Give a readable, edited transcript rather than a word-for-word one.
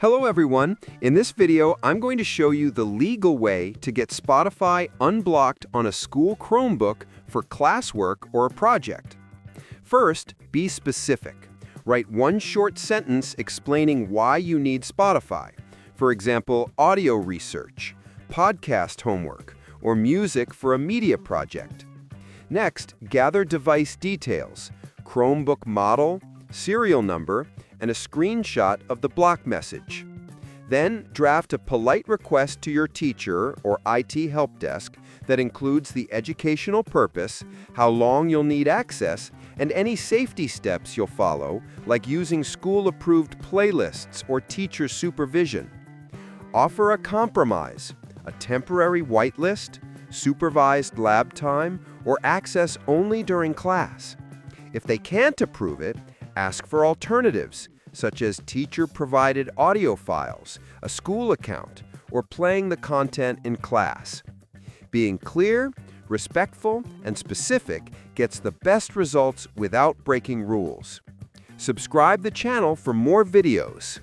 Hello everyone. In this video, I'm going to show you the legal way to get Spotify unblocked on a school Chromebook for classwork or a project. First, be specific. Write one short sentence explaining why you need Spotify. For example, audio research, podcast homework, or music for a media project. Next, gather device details, Chromebook model, serial number, and a screenshot of the block message. Then, draft a polite request to your teacher or IT help desk that includes the educational purpose, how long you'll need access, and any safety steps you'll follow, like using school-approved playlists or teacher supervision. Offer a compromise, a temporary whitelist, supervised lab time, or access only during class. If they can't approve it, ask for alternatives, such as teacher-provided audio files, a school account, or playing the content in class. Being clear, respectful, and specific gets the best results without breaking rules. Subscribe the channel for more videos.